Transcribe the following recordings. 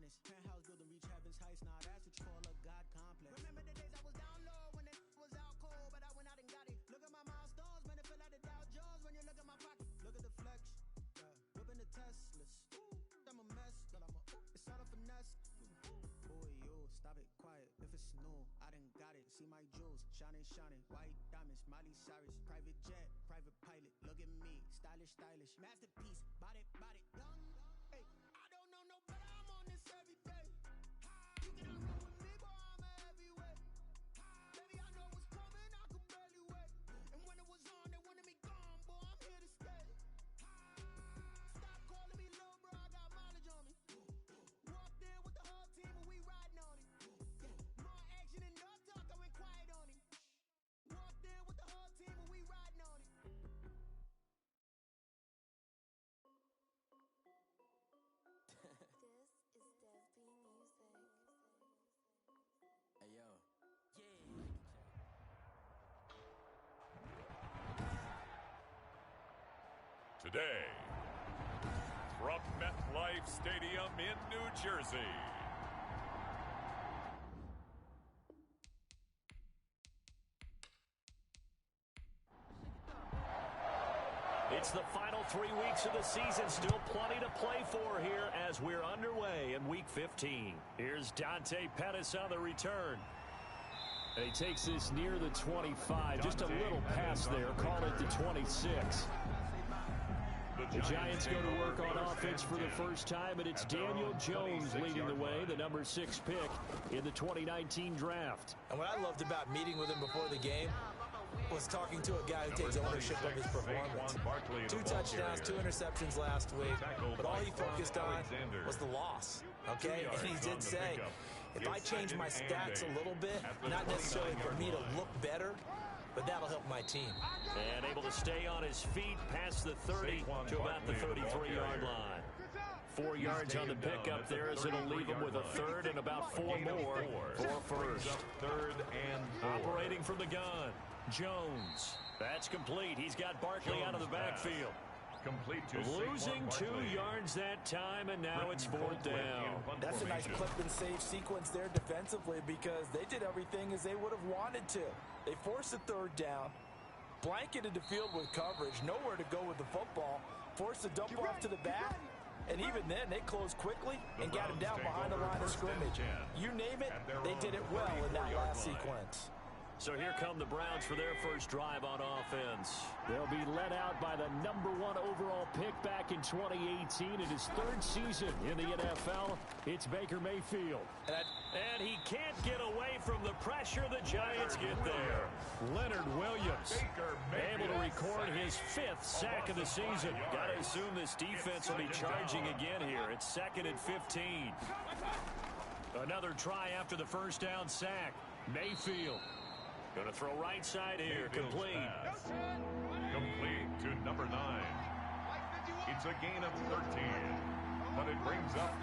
honest. Penthouse building reach heaven's heights. Now that's what you call a God complex. Remember the days I was down low when it was out cold, but I went out and got it. Look at my milestones, man, it feel like the Dow Jones when you look at my pocket. Look at the flex, whipping the Teslas. I'm a mess, but it's all a finesse. Boy, yo, stop it, quiet. If it's new, I done got it. See my jewels, shining, shining. White diamonds, Miley Cyrus. Private jet, private pilot. Look at me, stylish, stylish. Masterpiece, body, body. Young, hey, I don't know no better. I'm on this every day. You cannot roll with me, boy, I'm a heavyweight. Baby, I know what's coming, I could barely wait. And when it was on, they wanted me gone, boy, I'm here to stay. Stop calling me little bro, I got mileage on me. Walked in with the whole team and we riding on it. More action and no talk, I went quiet on him. Walked in with the whole team and we riding on it. This is Dev B Music. Hey yo. Today, from MetLife Stadium in New Jersey. It's the final 3 weeks of the season. Still plenty to play for here as we're underway in Week 15. Here's Dante Pettis on the return. And he takes this near the 25. Just a little pass there. Call it the 26. The Giants go to work on offense for the first time, and it's Daniel Jones leading the way, the number 6 pick in the 2019 draft. And what I loved about meeting with him before the game was talking to a guy who takes ownership of his performance. 2 touchdowns, 2 interceptions last week, but all he focused on was the loss, okay? And he did say, if I change my stats a little bit, not necessarily for me to look better, but that'll help my team. And able to stay on his feet past the 30 to about the 33-yard line. 4 yards on the pickup there as it'll leave him with a third and about 4 more for first. Third and 4. Operating from the gun, Jones. That's complete. He's got Barkley out of the backfield. Complete to Losing 2 yards that time, and now it's 4th down. That's a nice clip and save sequence there defensively because they did everything as they would have wanted to. They forced a 3rd down, blanketed the field with coverage, nowhere to go with the football, forced a dump off to the back, and even then they closed quickly and got him down behind the line of scrimmage. You name it, they did it well in that last sequence. So here come the Browns for their first drive on offense. They'll be led out by the number 1 overall pick back in 2018 in his 3rd season in the NFL. It's Baker Mayfield. And he can't get away from the pressure the Giants get there. Leonard Williams able to record his 5th sack of the season. Got to assume this defense will be charging again here. It's 2nd and 15. Another try after the first down sack. Mayfield. Going to throw right side here. Complete. Complete to number 9. It's a gain of 13. But it brings up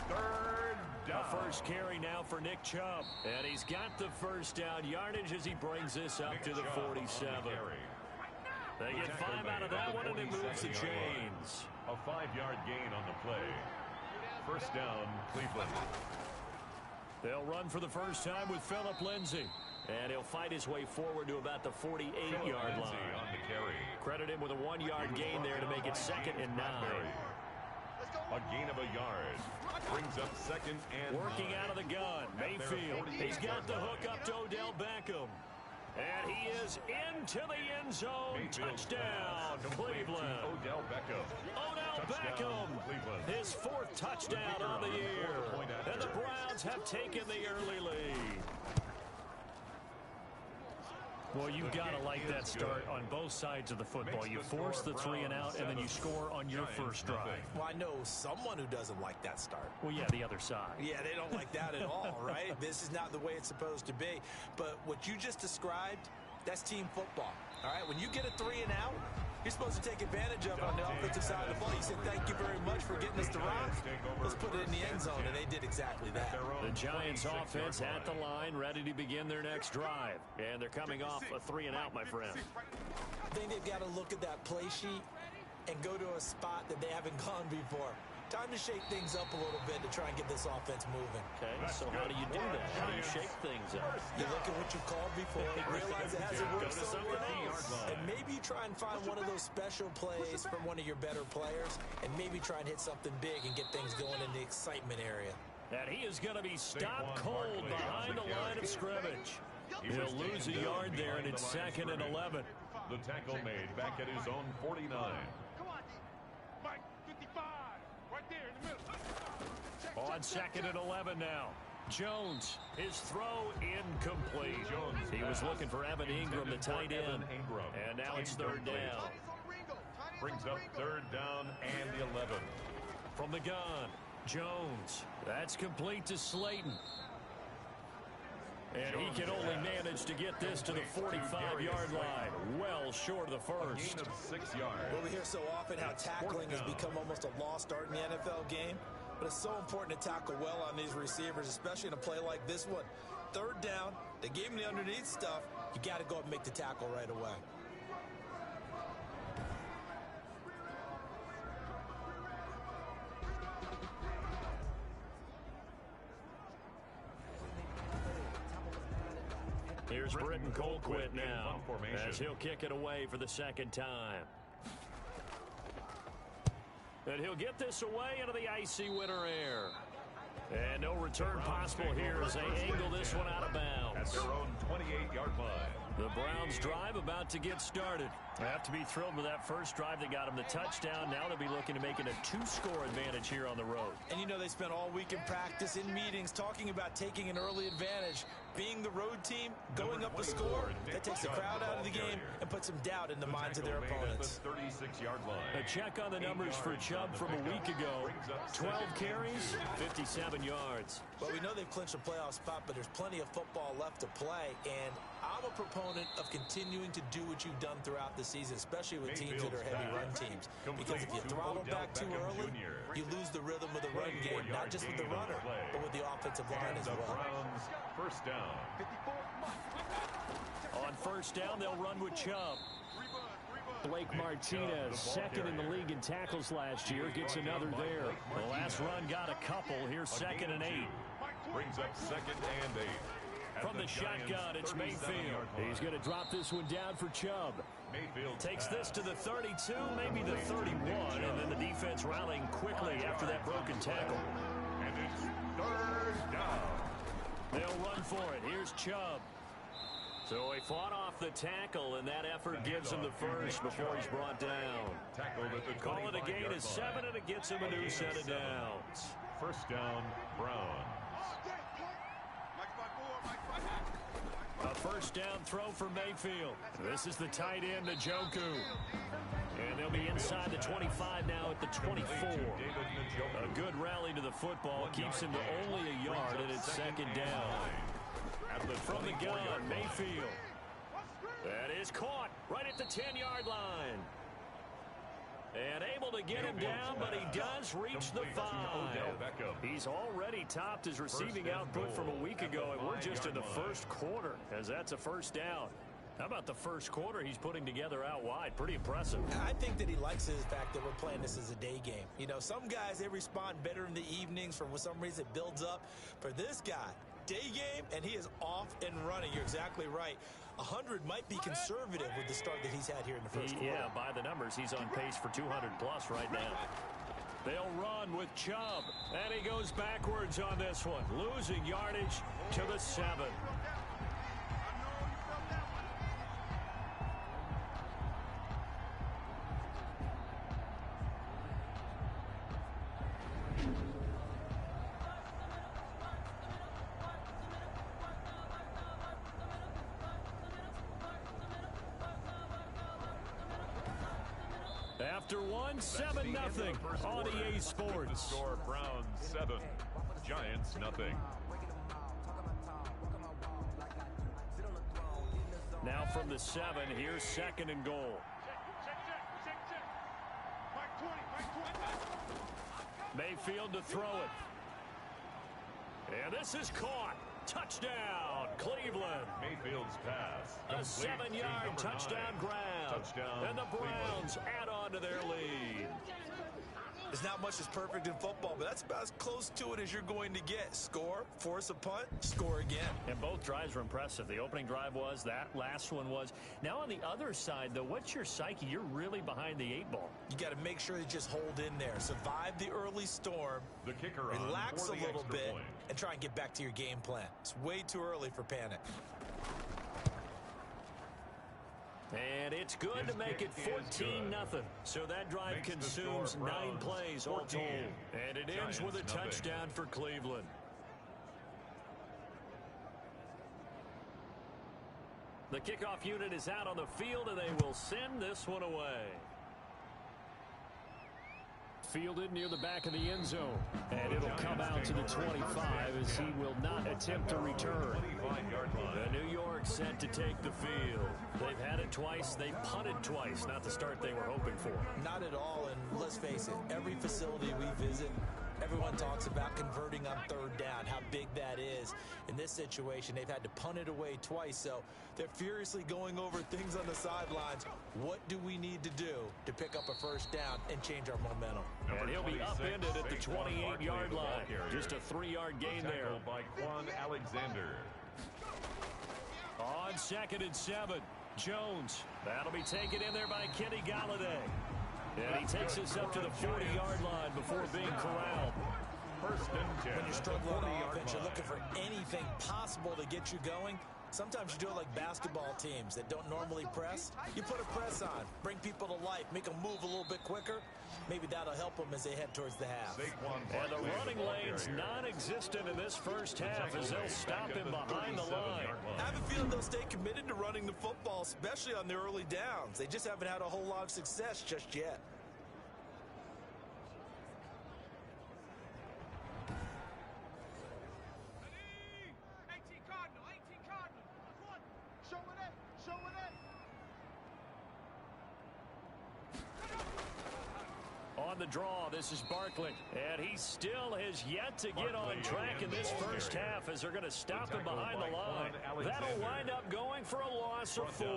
3rd down. A first carry now for Nick Chubb. And he's got the first down yardage as he brings this up to the 47. They get 5 out of that one, and it moves the chains. A 5-yard gain on the play. First down, Cleveland. They'll run for the first time with Phillip Lindsay. And he'll fight his way forward to about the 48-yard line. On the carry. Credit him with a 1-yard gain there to make it 2nd and 9. A gain of a yard. Brings up 2nd and 9. Working out of the gun. Mayfield. He's got the hook up to Odell Beckham. And he is into the end zone. Touchdown, Cleveland. Odell Beckham. Odell Beckham. His 4th touchdown on the year. And the Browns have taken the early lead. Well, you've got to like that start on both sides of the football. You force the 3 and out, and then you score on your first drive. Well, I know someone who doesn't like that start. Well, yeah, the other side. Yeah, they don't like that at all, right? This is not the way it's supposed to be. But what you just described, that's team football, all right? When you get a 3 and out, you're supposed to take advantage of it on the offensive side of the ball. You said, thank you very much for getting us the rock. Let's put it in the end zone, and they did exactly that. The Giants offense at the line, ready to begin their next drive. And they're coming off a 3 and out, my friend. I think they've got to look at that play sheet and go to a spot that they haven't gone before. Time to shake things up a little bit to try and get this offense moving. Okay, so how do you do that? How do you shake things up? You look at what you called before, realize it hasn't worked so well, and maybe you try and find one of those special plays from one of your better players, and maybe try and hit something big and get things going in the excitement area. And he is going to be stopped cold behind the line of scrimmage. He'll lose a yard there, and it's 2nd and 11. The tackle made back at his own 49. On 2nd and 11 now. Jones, his throw incomplete. He was looking for Evan Ingram, the tight end. And now it's 3rd down. Brings up 3rd down and 11. From the gun, Jones. That's complete to Slayton. And he can only manage to get this to the 45-yard line. Well short of the first. A gain of 6 yards. Well, we hear so often how tackling has become almost a lost art in the NFL game. But it's so important to tackle well on these receivers, especially in a play like this one. 3rd down, they gave him the underneath stuff. You got to go up and make the tackle right away. Here's Britton Colquitt now, as he'll kick it away for the 2nd time. And he'll get this away into the icy winter air. And no return possible here as they angle this one out of bounds. At their own 28-yard line. The Browns drive about to get started. They have to be thrilled with that first drive that got them the touchdown. Now they'll be looking to make it a 2-score advantage here on the road. And you know they spent all week in practice, in meetings, talking about taking an early advantage. Being the road team, going up a score, that takes the crowd out of the game and puts some doubt in the minds of their opponents. 36-yard line. A check on the numbers for Chubb from a week ago. 12 carries, 57 yards. Well, we know they've clinched a playoff spot, but there's plenty of football left to play, and I'm a proponent of continuing to do what you've done throughout the season, especially with teams that are heavy run teams. Because if you throttle back too early, you lose the rhythm of the run game, not just with the runner, but with the offensive line as well. Browns, 1st down. On 1st down, they'll run with Chubb. Blake Martinez, 2nd in the league in tackles last year, gets another there. The last run got a couple. Here's 2nd and 8. Brings up 2nd and 8. From the shotgun, it's Mayfield. He's going to drop this one down for Chubb. Mayfield takes this to the 32, maybe the 31, and then the defense rallying quickly after that broken tackle. And it's 3rd down. They'll run for it. Here's Chubb. So he fought off the tackle, and that effort gives him the first before he's brought down. Tackled at the Call it a gain of 7, and it gets him a new set of downs. 1st down, Browns. A 1st down throw for Mayfield. This is the tight end, Njoku. And they'll be inside the 25 now at the 24. A good rally to the football keeps him to only a yard, and it's 2nd down. From the gun, Mayfield. That is caught right at the 10-yard line. And able to get him down, but he does reach the 5. He's already topped his receiving output from a week ago, and we're just in the 1st quarter, as that's a 1st down. How about the 1st quarter he's putting together out wide? Pretty impressive. I think that he likes the fact that we're playing this as a day game. You know, some guys, they respond better in the evenings. For some reason, it builds up. For this guy, day game, and he is off and running. You're exactly right. 100 might be conservative with the start that he's had here in the 1st quarter. Yeah, by the numbers, he's on pace for 200-plus right now. They'll run with Chubb, and he goes backwards on this one, losing yardage to the 7. After 7-0 on EA Sports. Score Browns 7, Giants nothing. Now from the 7, here's 2nd and goal. Mayfield to throw it. And this is caught. Touchdown, Cleveland. Mayfield's pass. A 7-yard touchdown grab. And the Browns add on to their lead. There's not much that's perfect in football, but that's about as close to it as you're going to get. Score, force a punt, score again. And both drives were impressive. The opening drive was, that last one was. Now on the other side, though, what's your psyche? You're really behind the 8-ball. You got to make sure you just hold in there. Survive the early storm. The kicker relax a little bit point. and try and get back to your game plan. It's way too early for panic. And it's good to make it 14-0. So that drive consumes 9 plays all told. And it ends with a touchdown for Cleveland. The kickoff unit is out on the field, and they will send this one away. Fielded near the back of the end zone. And it'll come out to the 25 as he will not attempt to return. The New York set to take the field. They've had it twice. They've punted twice. Not the start they were hoping for. Not at all, and let's face it, every facility we visit, everyone talks about converting on third down, how big that is. In this situation, they've had to punt it away twice, so they're furiously going over things on the sidelines. What do we need to do to pick up a first down and change our momentum? And he'll be upended at the 28-yard line. Just a 3-yard gain there. By Quan Alexander. On 2nd and 7, Jones. That'll be taken in there by Kenny Galladay. And he takes us up to the 40-yard line before being corralled. First and 10. When you're struggling on offense, you're looking for anything possible to get you going. Sometimes you do it like basketball teams that don't normally press. You put a press on, bring people to life, make them move a little bit quicker. Maybe that'll help them as they head towards the half. And the running lane's non-existent in this first half as they'll stop him behind the line. I have a feeling they'll stay committed to running the football, especially on the early downs. They just haven't had a whole lot of success just yet. On the draw, this is Barkley. And he still has yet to get on track in this first half as they're going to stop him behind the line. That'll wind up going for a loss of 4.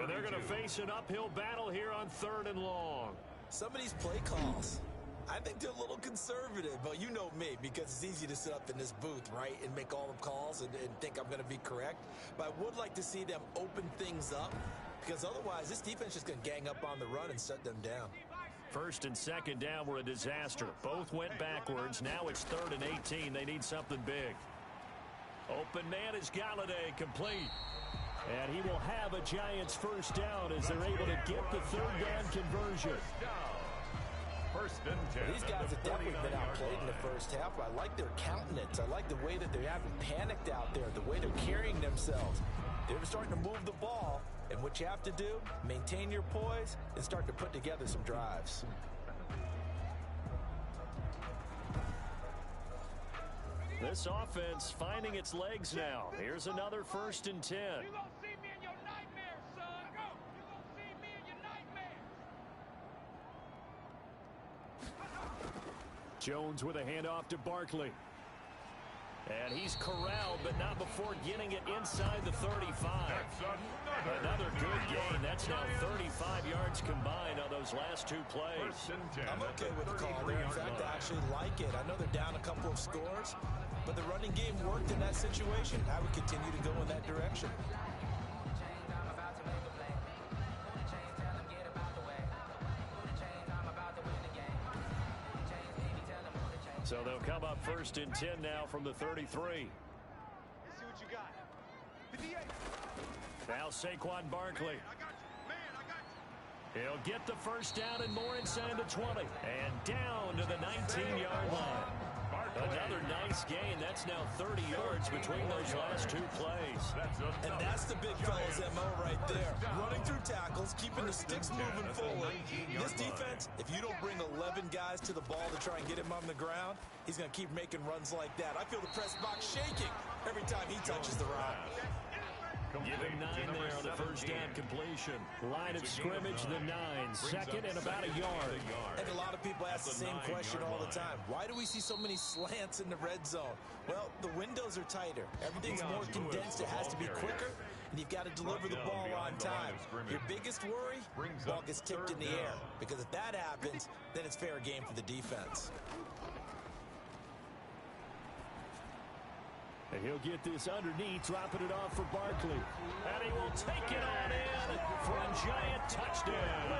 And they're going to face an uphill battle here on 3rd and long. Some of these play calls, I think they're a little conservative, but you know me, because it's easy to sit up in this booth, right, and make all the calls and think I'm going to be correct. But I would like to see them open things up, because otherwise this defense is going to gang up on the run and shut them down. 1st and 2nd down were a disaster. Both went backwards. Now it's 3rd and 18. They need something big. Open man is Galladay, complete. And he will have a Giants first down as they're able to get the 3rd down conversion. First and 10. These guys have definitely been outplayed in the first half. I like their countenance. I like the way that they haven't panicked out there, the way they're carrying themselves. They're starting to move the ball. And what you have to do, maintain your poise and start to put together some drives. This offense finding its legs now. Here's another 1st and 10. You're going to see me in your nightmares, son. Go. You're going to see me in your nightmares. Jones with a handoff to Barkley. And he's corralled, but not before getting it inside the 35. Another good gain. That's now 35 yards combined on those last 2 plays. I'm okay with the call there. In fact, I actually like it. I know they're down a couple of scores, but the running game worked in that situation. I would continue to go in that direction. So they'll come up 1st and 10 now from the 33. Let's see what you got. Now Saquon Barkley. He'll get the first down and more inside the 20. And down to the 19-yard line. Another nice gain. That's now 30 yards between those last 2 plays. And that's the big fella's MO right there. Running through tackles, keeping the sticks moving forward. This defense, if you don't bring 11 guys to the ball to try and get him on the ground, he's going to keep making runs like that. I feel the press box shaking every time he touches the rock. Give him 9 there on the first down completion. Line of scrimmage, the 9. 2nd and about a yard. And a lot of people ask the same question all the time. Why do we see so many slants in the red zone? Well, the windows are tighter. Everything's more condensed. It has to be quicker. and you've got to deliver the ball on time. Your biggest worry, ball gets tipped in the air, because if that happens, then it's fair game for the defense. And he'll get this underneath, dropping it off for Barkley. And he will take it on in for a giant touchdown.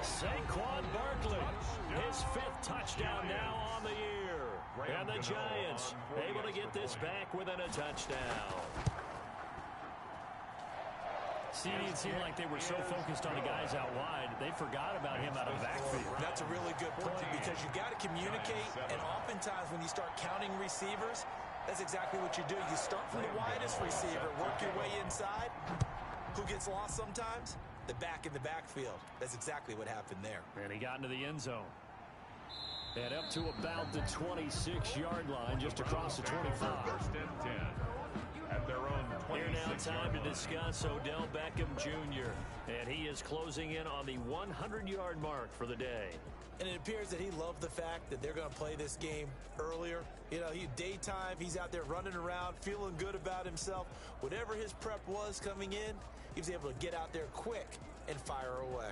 Saquon Barkley, his 5th touchdown now on the year. And the Giants able to get this back within a touchdown. See, it seemed like they were so focused on the guys out wide, they forgot about him out of the backfield. That's a really good point, because you've got to communicate, and oftentimes when you start counting receivers, that's exactly what you do. You start from the widest receiver, work your way inside. Who gets lost sometimes? The back in the backfield. That's exactly what happened there. And he got into the end zone. And up to about the 26-yard line, just across the 25. First and 10. At their own 26. Here now, time to discuss Odell Beckham Jr. And he is closing in on the 100-yard mark for the day. And it appears that he loved the fact that they're going to play this game earlier. You know, daytime, he's out there running around, feeling good about himself. Whatever his prep was coming in, he was able to get out there quick and fire away.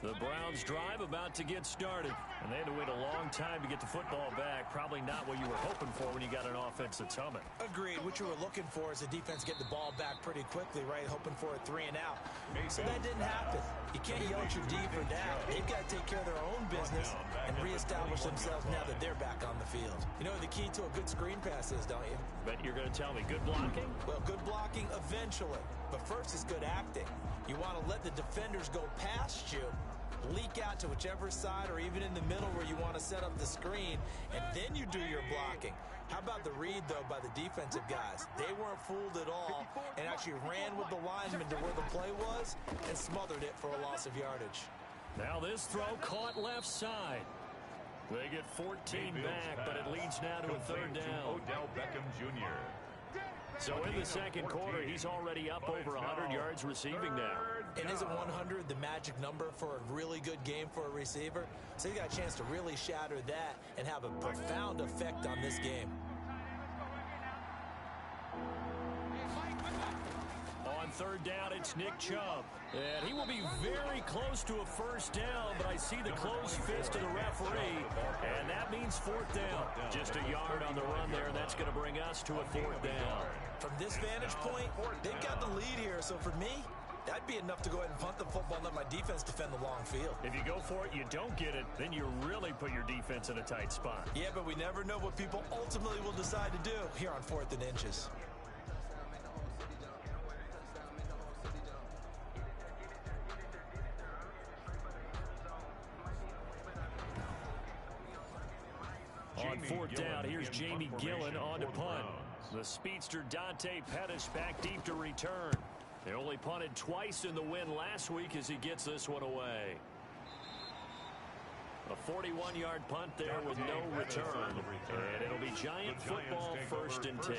The Browns drive about to get started. And they had to wait a long time to get the football back. Probably not what you were hoping for when you got an offense that's humming. Agreed. What you were looking for is the defense get the ball back pretty quickly, right? Hoping for a 3 and out. So that didn't happen. You can't yell at your D for that. They've got to take care of their own business and reestablish themselves now that they're back on the field. You know what the key to a good screen pass is, don't you? Bet you're going to tell me good blocking? Well, good blocking eventually. But first is good acting. You want to let the defenders go past you, leak out to whichever side or even in the middle where you want to set up the screen, and then you do your blocking. How about the read, though, by the defensive guys? They weren't fooled at all and actually ran with the lineman to where the play was and smothered it for a loss of yardage. Now this throw caught left side. They get 14 back, but it leads now to a 3rd down. Odell Beckham Jr. So in the second quarter, he's already up over 100 yards receiving now. And isn't 100 the magic number for a really good game for a receiver? So he got a chance to really shatter that and have a profound effect on this game. On 3rd down, it's Nick Chubb. And he will be very close to a 1st down, but I see the closed fist of the referee, and that means 4th down. Just a yard on the run there, and that's going to bring us to a 4th down. From this vantage point, they've got the lead here, so for me, that'd be enough to go ahead and punt the football and let my defense defend the long field. If you go for it, you don't get it, then you really put your defense in a tight spot. Yeah, but we never know what people ultimately will decide to do here on 4th and inches. On 4th down, here's Jamie Gillen on to punt. The speedster Dante Pettis back deep to return. They only punted twice in the win last week as he gets this one away. A 41-yard punt there with no return. And it'll be Giant football 1st and 10.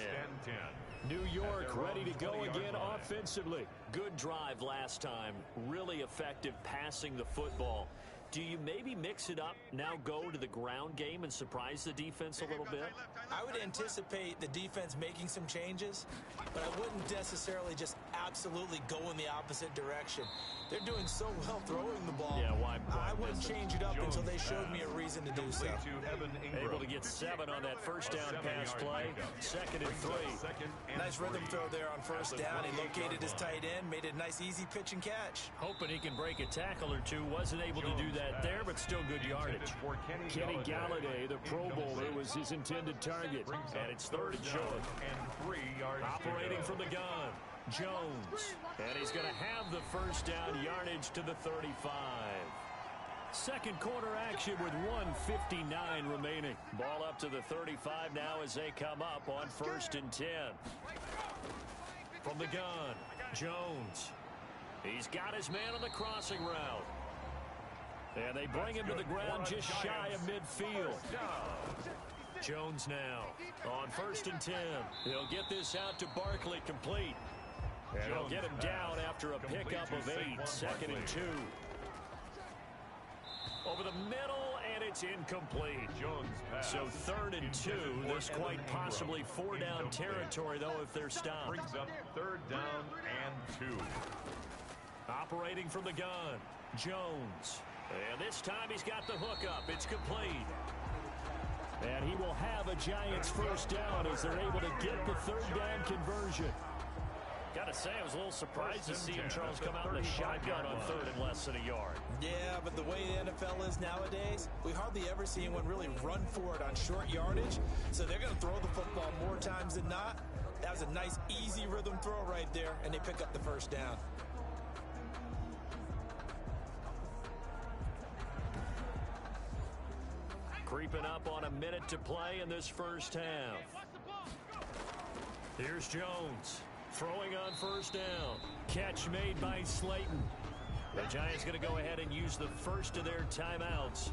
New York ready to go again offensively. Good drive last time. Really effective passing the football. Do you maybe mix it up, now go to the ground game and surprise the defense a little bit? I would anticipate the defense making some changes, but I wouldn't necessarily just absolutely go in the opposite direction. They're doing so well throwing the ball. Yeah, why I wouldn't change it up until they showed me a reason to do so. Able to get 7 on that 1st down pass play. 2nd and 3. Nice rhythm throw there on 1st down. He located his tight end, made it a nice easy pitch and catch. Hoping he can break a tackle or two. Wasn't able to do that there, but still good yardage. Kenny Galladay, the Pro Bowler, was his intended target. And it's 3rd and short. Operating from the gun, Jones. And he's going to have the 1st down yardage to the 35. Second quarter action with 1:59 remaining. Ball up to the 35 now as they come up on 1st and 10. From the gun, Jones. He's got his man on the crossing route. And they bring him to the ground just shy of midfield. Jones now on 1st and 10. He'll get this out to Barkley complete. And he'll get him down after a pickup of 8. 2nd and 2. Over the middle, and it's incomplete. Jones pass. So 3rd and 2. This quite possibly 4-down territory, though, if they're stopped. Brings up 3rd down and 2. Operating from the gun, Jones. And this time he's got the hookup. It's complete. And he will have a Giants first down as they're able to get the 3rd down conversion. Got to say, I was a little surprised to see him, Charles, come out in the shotgun on 3rd and less than a yard. Yeah, but the way the NFL is nowadays, we hardly ever see anyone really run for it on short yardage. So they're going to throw the football more times than not. That was a nice, easy rhythm throw right there, and they pick up the first down. Creeping up on a minute to play in this first half. Here's Jones. Throwing on first down. Catch made by Slayton. The Giants going to go ahead and use the first of their timeouts,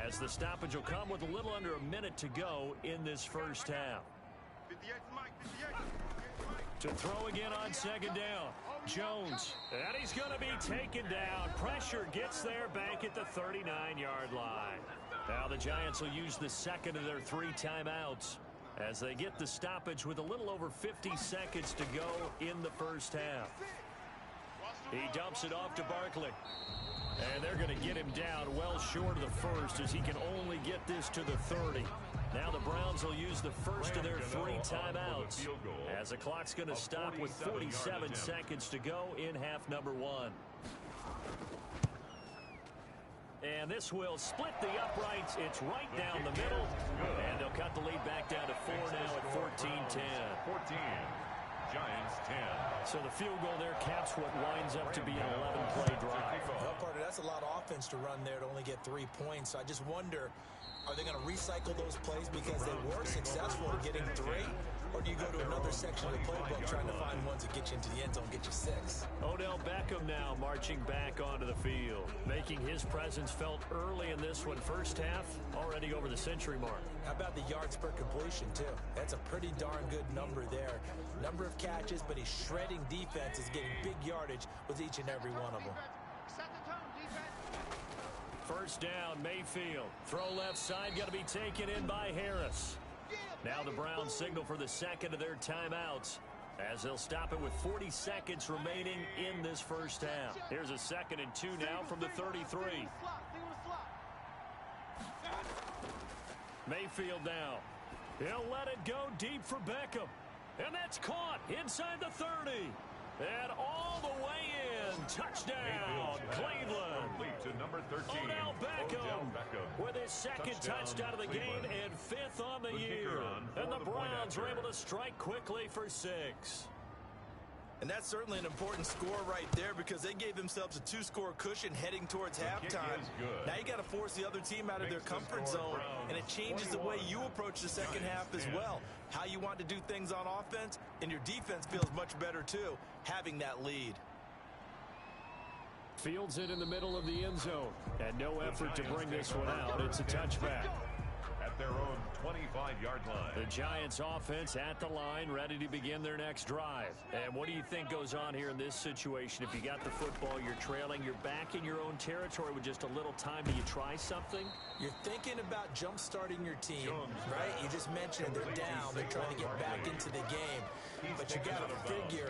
as the stoppage will come with a little under a minute to go in this first half. To throw again on 2nd down. Jones. And he's going to be taken down. Pressure gets there back at the 39-yard line. Now the Giants will use the second of their 3 timeouts as they get the stoppage with a little over 50 seconds to go in the first half. He dumps it off to Barkley. And they're going to get him down well short of the first, as he can only get this to the 30. Now the Browns will use the first of their 3 timeouts, as the clock's going to stop with 47 seconds to go in half number 1. And this will split the uprights. It's right down the middle. And they'll cut the lead back down to 4 now at 14-10. 14. Giants 10. So the field goal there caps what winds up to be an 11-play drive. Well, partner, that's a lot of offense to run there to only get 3 points. So I just wonder, are they going to recycle those plays because they were successful in getting 3? Or do you go to another section of the playbook trying to find ones that get you into the end zone, get you 6? Odell Beckham now marching back onto the field, making his presence felt early in this one. First half, already over the century mark. How about the yards per completion, too? That's a pretty darn good number there. Number of catches, but he's shredding defense, is getting big yardage with each and every one of them. First down, Mayfield. Throw left side, got to be taken in by Harris. Now the Browns signal for the second of their timeouts, as they'll stop it with 40 seconds remaining in this first half. Here's a 2nd and 2 now from the 33. Mayfield now. He'll let it go deep for Beckham. And that's caught inside the 30. And all the way in. Touchdown, Cleveland. To number 13. Odell Beckham with his 2nd touchdown of the game and 5th on the year. And the Browns were able to strike quickly for 6. And that's certainly an important score right there, because they gave themselves a 2-score cushion heading towards halftime. Now you got to force the other team out of their comfort zone, and it changes the way you approach the second half as well. How you want to do things on offense, and your defense feels much better too, having that lead. Fields it in the middle of the end zone, and no effort to bring this one out. It's a touchback. At their own 25-yard line. The Giants offense at the line, ready to begin their next drive. And what do you think goes on here in this situation? If you got the football, you're trailing, you're back in your own territory with just a little time. Do you try something? You're thinking about jump-starting your team, right? You just mentioned they're down. They're trying to get back into the game. But you got to figure,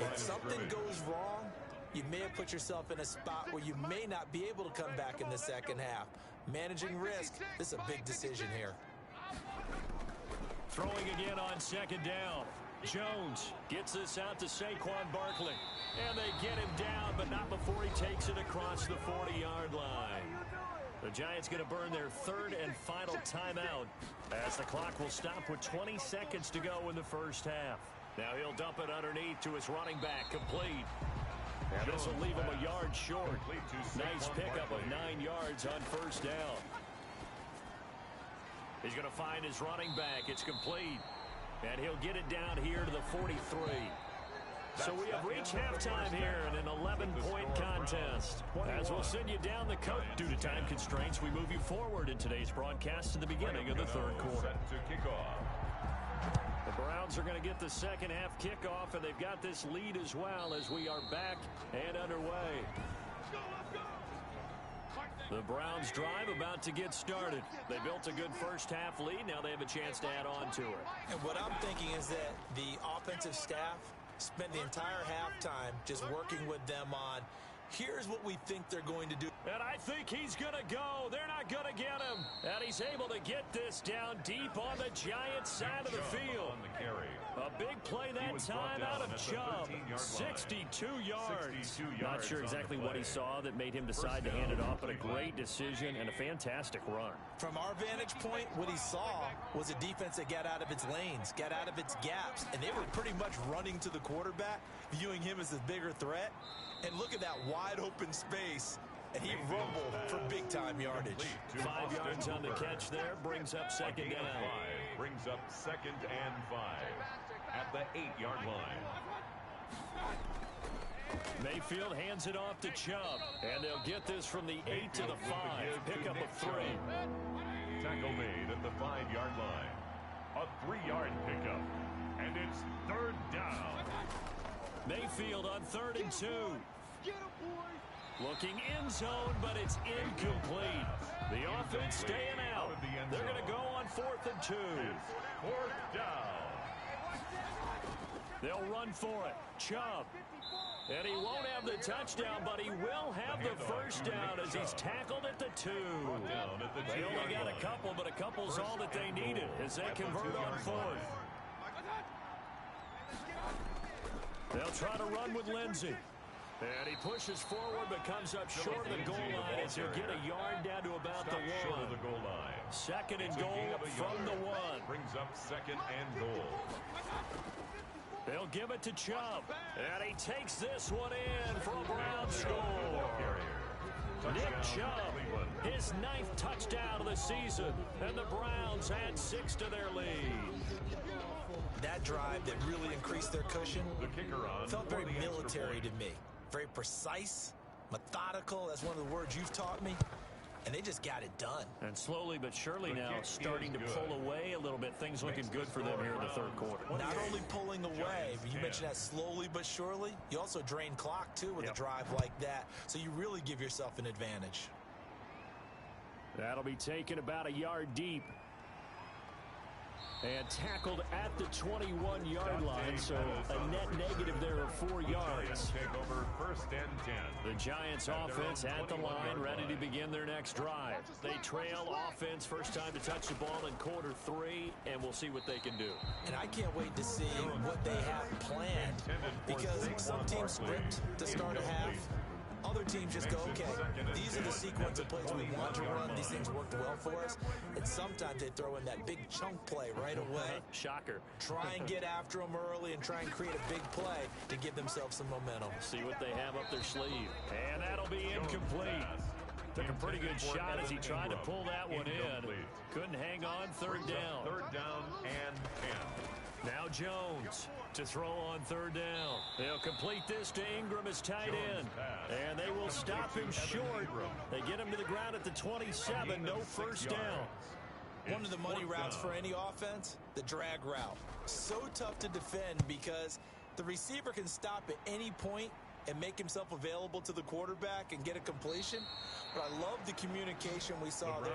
if something goes wrong, you may have put yourself in a spot where you may not be able to come back in the second half. Managing risk, this is a big decision here. Throwing again on 2nd down. Jones gets this out to Saquon Barkley. And they get him down, but not before he takes it across the 40-yard line. The Giants going to burn their 3rd and final timeout, as the clock will stop with 20 seconds to go in the first half. Now he'll dump it underneath to his running back, complete. And this will leave him a yard short. Nice pickup of 9 yards on first down. He's going to find his running back. It's complete. And he'll get it down here to the 43. So we have reached halftime here in an 11-point contest. As we'll send you down the coast. Due to time constraints, we move you forward in today's broadcast to the beginning of the 3rd quarter. The Browns are going to get the second half kickoff, and they've got this lead as well as we are back and underway. Let's go, let's go. The Browns drive about to get started. They built a good first half lead. Now they have a chance to add on to it. And what I'm thinking is that the offensive staff spent the entire halftime just working with them on, here's what we think they're going to do. And I think he's going to go. They're not going to get him. And he's able to get this down deep on the Giants side of the field. On the carry. A big play that time out of Chubb. 62 yards. Not sure exactly what he saw that made him decide to hand it off, but a great decision and a fantastic run. From our vantage point, what he saw was a defense that got out of its lanes, got out of its gaps, and they were pretty much running to the quarterback, viewing him as the bigger threat. And look at that wide open space, and he rumbled for big-time yardage. 5 yards on the catch there, brings up second down. Brings up 2nd and 5 at the 8-yard line. Mayfield hands it off to Chubb, and they'll get this from the 8 to the 5. Pick up a 3. Tackle made at the 5-yard line. A 3-yard pickup, and it's 3rd down. Mayfield on 3rd and 2. Looking in zone, but it's incomplete. The offense staying out. They're going to go on 4th and 2. 4th down. They'll run for it. Chubb. And he won't have the touchdown, but he will have the first down as he's tackled at the 2. They only got a couple, but a couple's all that they needed as they convert on 4th. They'll try to run with Lindsey. And he pushes forward but comes up short of the goal line as he'll get a yard down to about the 1. 2nd and goal from the 1. Brings up 2nd and goal. They'll give it to Chubb. And he takes this one in for a Brown score. Nick Chubb, his 9th touchdown of the season. And the Browns add 6 to their lead. That drive that really increased their cushion felt very military to me. Very precise, methodical. That's one of the words you've taught me. And they just got it done. And slowly but surely now starting to pull away a little bit. Things looking good for them here in the 3rd quarter. Not only pulling away, but you mentioned that slowly but surely. You also drain clock, too, with a drive like that. So you really give yourself an advantage. That'll be taken about a yard deep. And tackled at the 21-yard line, so a net negative there of 4 yards. Take over 1st and 10. The Giants offense at the line, ready to begin their next drive. They trail offense, first time to touch the ball in quarter 3, and we'll see what they can do. And I can't wait to see what they have planned, because some teams script to start a half. Other teams just go, okay, these are the sequence of plays we want to run. These things worked well for us. And sometimes they throw in that big chunk play right away. Shocker. Try and get after them early and try and create a big play to give themselves some momentum. See what they have up their sleeve. And that'll be incomplete. Took a pretty good shot as he tried to pull that one in. Couldn't hang on. 3rd down. 3rd down and 10. Now Jones to throw on 3rd down. They'll complete this to Ingram as tight end. And they will stop him short. They get him to the ground at the 27. No first down. One of the money routes for any offense, the drag route. So tough to defend because the receiver can stop at any point and make himself available to the quarterback and get a completion. But I love the communication we saw there.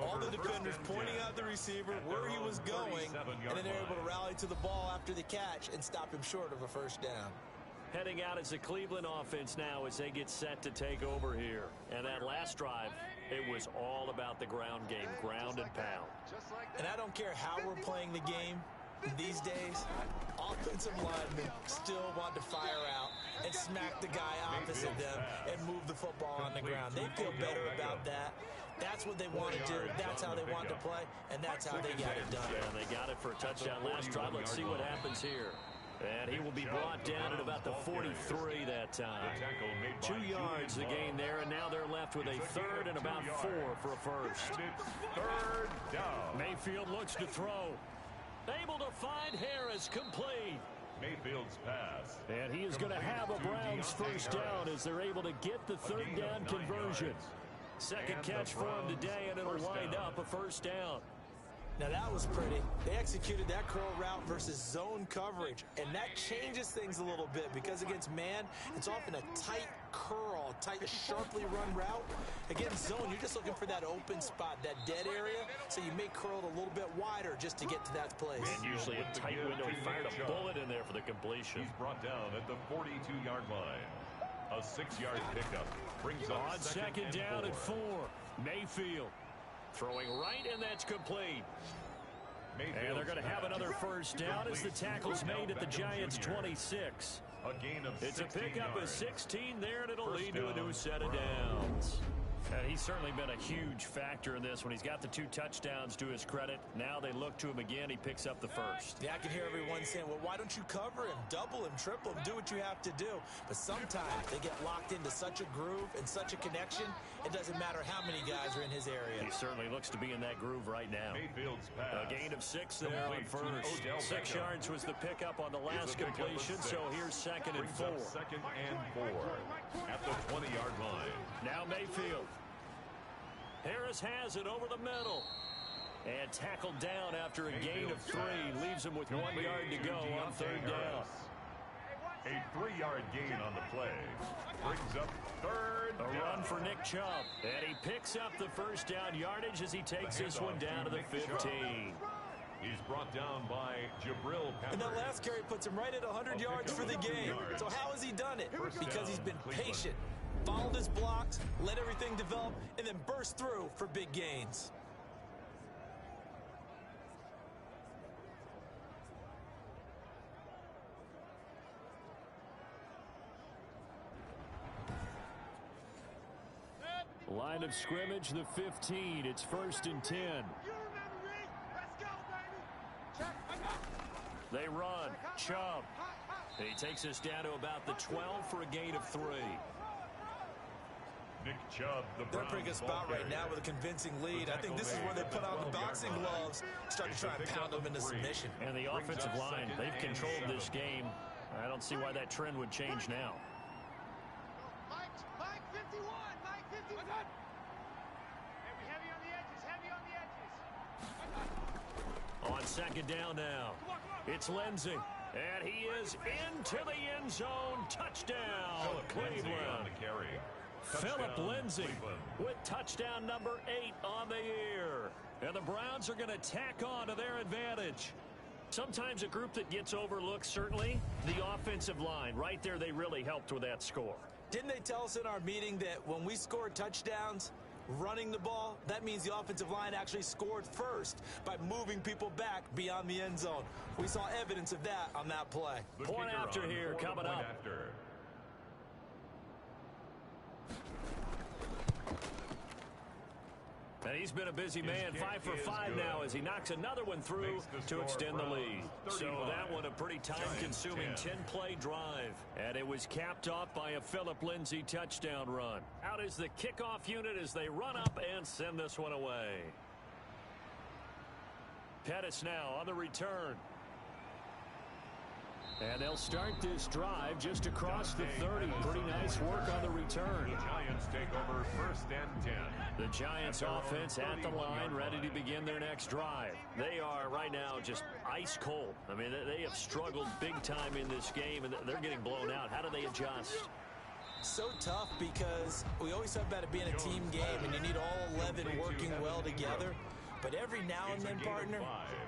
All the defenders pointing out the receiver, where he was going, and then they're able to rally to the ball after the catch and stop him short of a first down. Heading out as the Cleveland offense now as they get set to take over here. And that last drive, it was all about the ground game, ground and pound. And I don't care how we're playing the game these days, offensive linemen still want to fire out and smack the guy opposite them and move the football on the ground. They feel better about that. That's what they want to do. That's how they want to play, and that's how they got it done. Yeah, they got it for a touchdown last drive. Let's see what happens here. And he will be brought down at about the 43 that time. 2 yards the gain there, and now they're left with a 3rd and about 4 for a first. 3rd down. Mayfield looks to throw. Able to find Harris, complete. Mayfield's pass. And he is going to have a Browns first down as they're able to get the 3rd down conversion. Second catch for him today, and it'll wind up a first down. Now that was pretty. They executed that curl route versus zone coverage, and that changes things a little bit because against man, it's often a tight curl, tight, sharply run route. Against zone, you're just looking for that open spot, that dead area, so you may curl it a little bit wider just to get to that place. And usually a tight window. He fired a bullet in there for the completion. He's brought down at the 42-yard line. A 6-yard pickup brings up on second down and 4. Mayfield throwing right, and that's complete. And they're going to have another first down as the tackle's made at the Giants' 26. It's a pickup of 16 there, and it'll lead to a new set of downs. And he's certainly been a huge factor in this when he's got the 2 touchdowns to his credit. Now they look to him again. He picks up the first. Yeah, I can hear everyone saying, well, why don't you cover him, double him, triple him, do what you have to do. But sometimes they get locked into such a groove and such a connection, it doesn't matter how many guys are in his area. He certainly looks to be in that groove right now. A gain of 6 there on first. 6 yards was the pickup on the last completion, so here's second and 4. Second and 4 at the 20-yard line. Now Mayfield. Harris has it over the middle. And tackled down after a gain of 3. Leaves him with 1 yard to go on third down. A 3-yard gain on the play. Brings up third down. A run for Nick Chubb. And he picks up the first down yardage as he takes this one down to the 15. He's brought down by Jabril Peppers. And that last carry puts him right at 100 yards for the game. So how has he done it? Because he's been patient. Followed his blocks, let everything develop, and then burst through for big gains. Line of scrimmage, the 15. It's 1st and 10. They run. Chubb. He takes us down to about the 12 for a gain of 3. Nick Chubb, they're in a pretty good spot right now with a convincing lead. I think this is where they put on the boxing gloves, start to try and pound them into submission. And the offensive line, they've controlled this game. I don't see why that trend would change now. Mike 51, Mike 51. Heavy on the edges, heavy on the edges. On second down now, it's Lindsey. And he is into the end zone. Touchdown, Cleveland. Philip Lindsey with touchdown number 8 on the year. And the Browns are going to tack on to their advantage. Sometimes a group that gets overlooked, certainly, the offensive line. Right there, they really helped with that score. Didn't they tell us in our meeting that when we score touchdowns, running the ball, that means the offensive line actually scored first by moving people back beyond the end zone? We saw evidence of that on that play. Point after here coming up. And he's been a busy man, 5 for 5 now as he knocks another one through to extend the lead. So that one a pretty time-consuming 10-play drive. And it was capped off by a Philip Lindsey touchdown run. Out is the kickoff unit as they run up and send this one away. Pettis now on the return. And they'll start this drive just across the 30. Pretty nice work on the return. The Giants take over 1st and 10. The Giants offense at the line, ready to begin their next drive. They are right now just ice cold. I mean, they have struggled big time in this game, and they're getting blown out. How do they adjust? So tough because we always talk about it being a team game, and you need all 11 working well together. But every now and then, partner,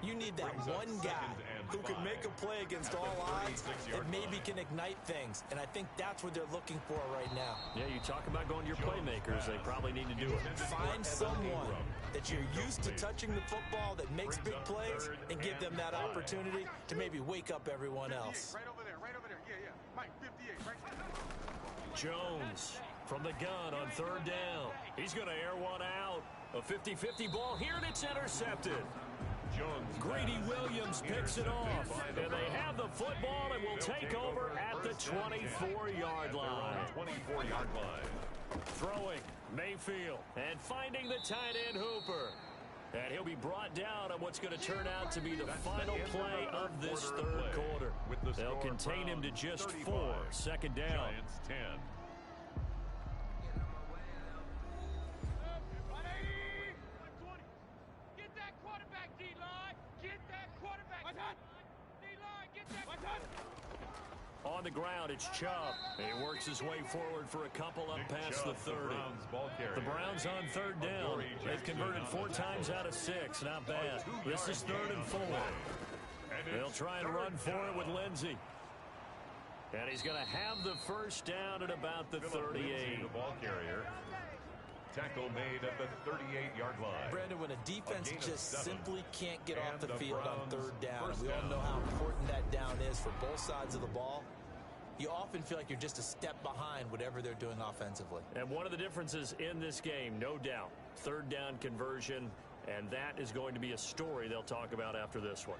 you need that one guy who can make a play against all odds that maybe can ignite things. And I think that's what they're looking for right now. Yeah, you talk about going to your playmakers. They probably need to do it. Find someone that you're used to touching the football that makes big plays and give them that opportunity to maybe wake up everyone else. Right over there, right over there. Yeah, yeah. Mike, 58, right there. Jones from the gun on third down. He's going to air one out. A 50-50 ball here, and it's intercepted. Greedy Williams picks it off, and they have the football and will take over at the 24-yard line. 24-yard line. Throwing, Mayfield, and finding the tight end Hooper. And he'll be brought down on what's going to turn out to be the final play of this third quarter. They'll contain him to just 4. Second down. Giants 10. Get that quarterback, D-line. On the ground, it's Chubb. He works his way forward for a couple up past the 30. The Browns on third down. They've converted 4 times out of 6. Not bad. This is 3rd and 4. They'll try and run for it with Lindsey. And he's going to have the first down at about the 38. The ball carrier. Tackle made at the 38-yard line. Brandon, when a defense just simply can't get off the field on third down, we all know how important that down is for both sides of the ball, you often feel like you're just a step behind whatever they're doing offensively. And one of the differences in this game, no doubt, third down conversion, and that is going to be a story they'll talk about after this one.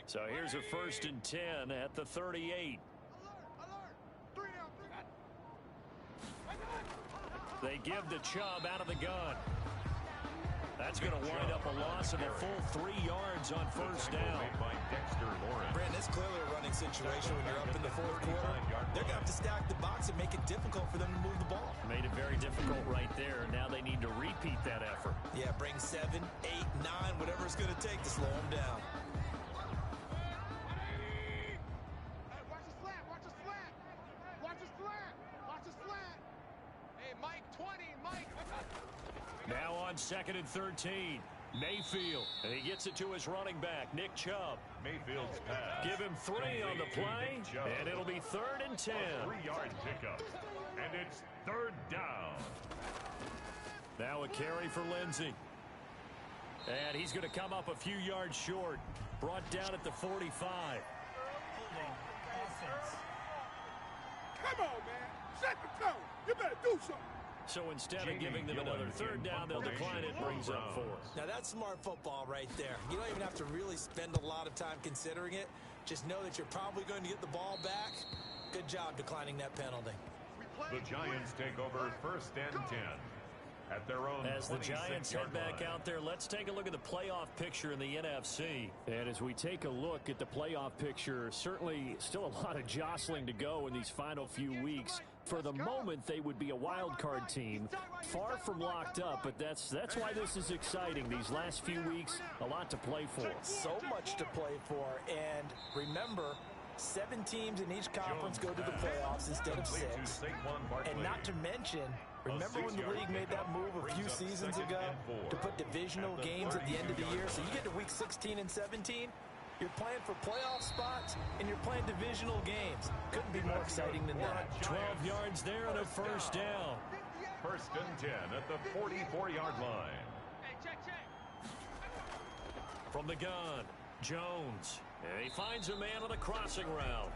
So here's a 1st and 10 at the 38. They give to Chubb out of the gun. That's going to wind up a loss of a full 3 yards on first down. Brandon, it's clearly a running situation when you're up in the 4th quarter. They're going to have to stack the box and make it difficult for them to move the ball. Made it very difficult right there. Now they need to repeat that effort. Yeah, bring 7, 8, 9, whatever it's going to take to slow them down. Now on 2nd and 13. Mayfield. And he gets it to his running back, Nick Chubb. Mayfield's pass. Give him 3 on the play, and it'll be 3rd and 10. 3-yard pickup. And it's 3rd down. Now a carry for Lindsey. And he's going to come up a few yards short. Brought down at the 45. Come on, man. Set the tone. You better do something. So instead of giving them another 3rd down, they'll decline it, brings up 4. Now that's smart football right there. You don't even have to really spend a lot of time considering it. Just know that you're probably going to get the ball back. Good job declining that penalty. The Giants take over 1st and 10 at their own. As the Giants head back out there, let's take a look at the playoff picture in the NFC. And as we take a look at the playoff picture, certainly still a lot of jostling to go in these final few weeks. For the moment, they would be a wild card team, far from locked up, but that's why this is exciting. These last few weeks, a lot to play for. So much to play for, and remember, 7 teams in each conference go to the playoffs instead of 6. And not to mention, remember when the league made that move a few seasons ago to put divisional games at the end of the year? So you get to week 16 and 17, you're playing for playoff spots, and you're playing divisional games. Couldn't be more exciting than that. 12 yards there and a first down. 1st and 10 at the 44-yard line. From the gun, Jones. And he finds a man on the crossing route.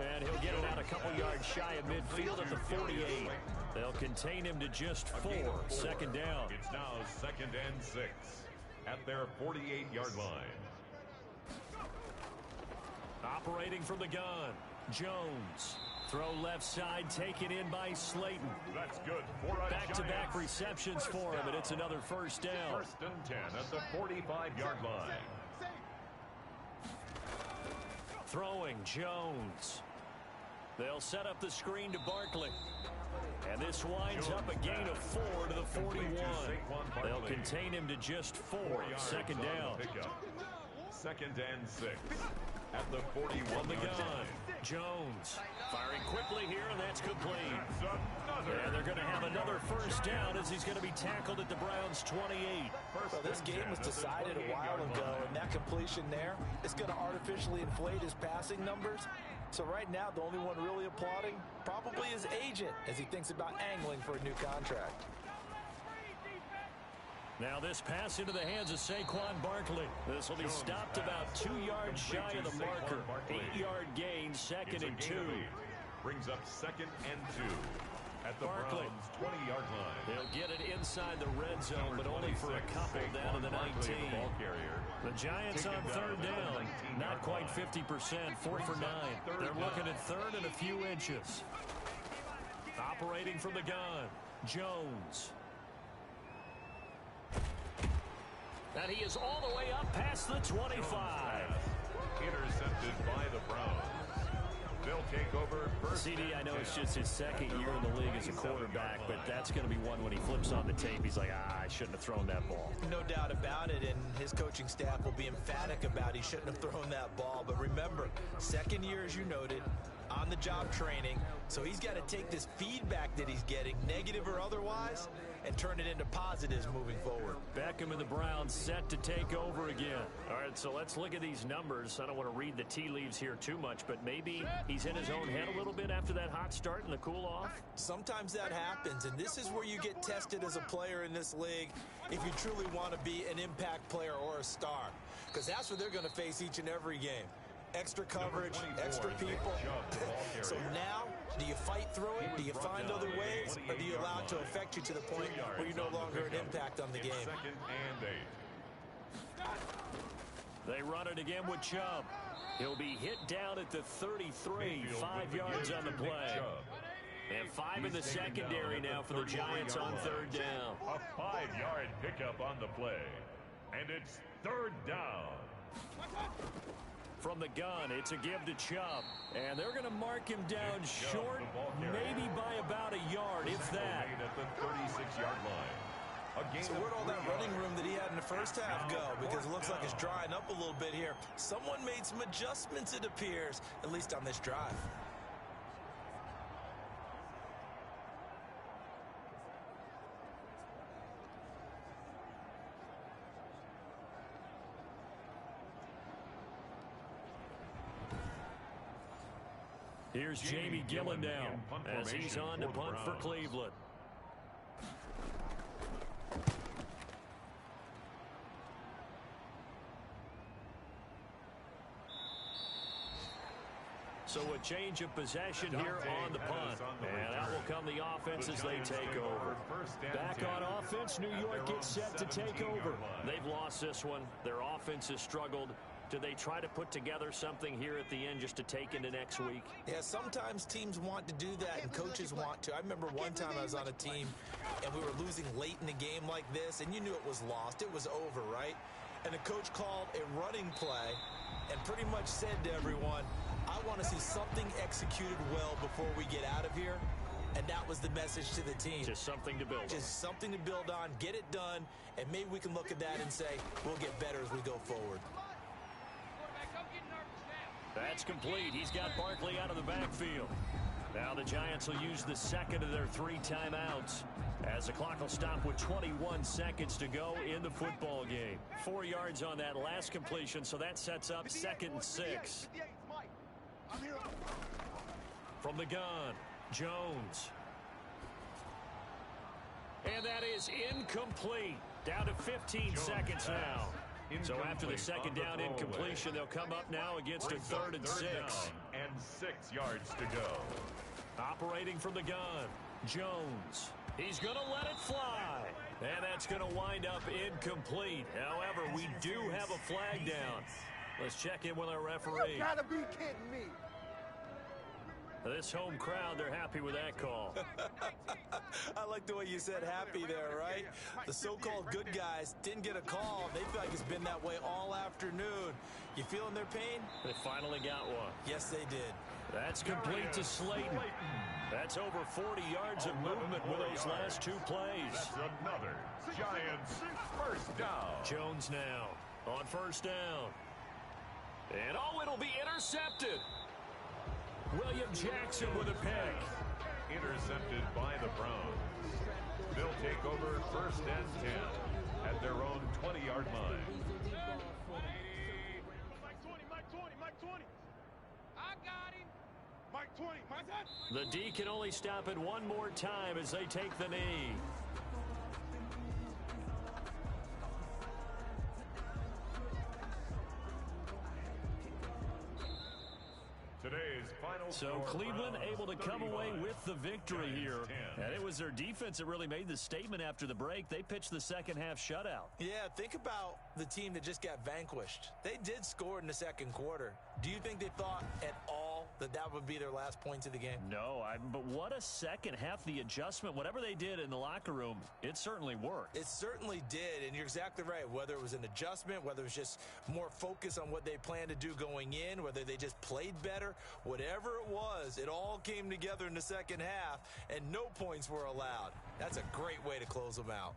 And he'll get it out a couple yards shy of midfield at the 48. They'll contain him to just 4. 2nd down. It's now 2nd and 6 at their 48-yard line. Operating from the gun, Jones. Throw left side, taken in by Slayton. That's good. Back-to-back receptions for him, and it's another first down. 1st and 10 at the 45-yard line. Throwing, Jones. They'll set up the screen to Barkley. And this winds up a gain of 4 to the 41. They'll contain him to just 4. 2nd down. 2nd and 6 at the 41. The gun, Jones. Firing quickly here, and that's complete. And they're going to have another first down as he's going to be tackled at the Browns' 28. Well, this game was decided a while ago, and that completion there is going to artificially inflate his passing numbers. So right now, the only one really applauding probably his agent as he thinks about angling for a new contract. Now this pass into the hands of Saquon Barkley. This will be stopped about 2 yards shy of the marker. 8-yard gain, 2nd and 2. Brings up 2nd and 2 at the Barkley. Browns' 20-yard line. They'll get it inside the red zone, but only for a couple down to the 19. The Giants on 3rd down. Not quite 50%, 4 for 9. They're looking at 3rd and a few inches. Operating from the gun, Jones. And he is all the way up past the 25. Intercepted by the Browns. They'll take over first. CD, I know it's just his second year in the league as a quarterback, but that's going to be one when he flips on the tape. He's like, I shouldn't have thrown that ball. No doubt about it, and his coaching staff will be emphatic about he shouldn't have thrown that ball. But remember, second year, as you noted, on-the-job training, so he's got to take this feedback that he's getting, negative or otherwise, and turn it into positives moving forward. Beckham and the Browns set to take over again. All right, so let's look at these numbers. I don't want to read the tea leaves here too much, but maybe he's in his own head a little bit after that hot start and the cool-off. Sometimes that happens, and this is where you get tested as a player in this league if you truly want to be an impact player or a star, because that's what they're going to face each and every game. Extra coverage, extra people. So now, do you fight through it? Do you find other ways? Or do you allow it to affect you to the point where you're no longer an impact on the game? Second and 8. They run it again with Chubb. He'll be hit down at the 33, 5 yards on the play. And 5 in the secondary now for the Giants on third down. A 5-yard pickup on the play. And it's third down. From the gun, it's a give to Chubb. And they're going to mark him down short, maybe by about a yard, if that. At the 36-yard line. So where'd all that running room that he had in the first half go? Because it looks like it's drying up a little bit here. Someone made some adjustments, it appears, at least on this drive. Here's Jamie Gillen now as he's on to punt for Cleveland. So a change of possession here on the punt. And out will come the offense as they take over. Back on offense, New York gets set to take over. They've lost this one. Their offense has struggled. Do they try to put together something here at the end just to take into next week? Yeah, sometimes teams want to do that and coaches want to. I remember one time I was on a team and we were losing late in a game like this, and you knew it was lost. It was over, right? And the coach called a running play and pretty much said to everyone, I want to see something executed well before we get out of here. And that was the message to the team. Just something to build on. Just something to build on, get it done, and maybe we can look at that and say, we'll get better as we go forward. That's complete. He's got Barkley out of the backfield. Now the Giants will use the second of their 3 timeouts as the clock will stop with 21 seconds to go in the football game. 4 yards on that last completion, so that sets up 2nd and 6. From the gun, Jones. And that is incomplete. Down to 15 seconds now. So after the second down incompletion, they'll come up now against a 3rd and 6. And 6 yards to go. Operating from the gun, Jones. He's going to let it fly. And that's going to wind up incomplete. However, we do have a flag down. Let's check in with our referee. You gotta be kidding me. This home crowd, they're happy with that call. I like the way you said happy there, right? The so-called good guys didn't get a call. They feel like it's been that way all afternoon. You feeling their pain? They finally got one. Yes, they did. That's complete to Slayton. That's over 40 yards of movement with those last 2 plays. That's another Giants first down. Jones now on first down. And it'll be intercepted. William Jackson with a pick. Intercepted by the Browns. They'll take over 1st and 10 at their own 20-yard line. Mike 20. I got him. Mike 20. Mike 10. The D can only stop it one more time as they take the knee. Today's final So Cleveland able to come away with the victory here. And it was their defense that really made the statement after the break. They pitched the second half shutout. Yeah, think about the team that just got vanquished. They did score in the second quarter. Do you think they thought at all that would be their last points of the game? No, but what a second half. The adjustment, whatever they did in the locker room, it certainly worked. It certainly did, and you're exactly right. Whether it was an adjustment, whether it was just more focus on what they planned to do going in, whether they just played better, whatever it was, it all came together in the second half, and no points were allowed. That's a great way to close them out.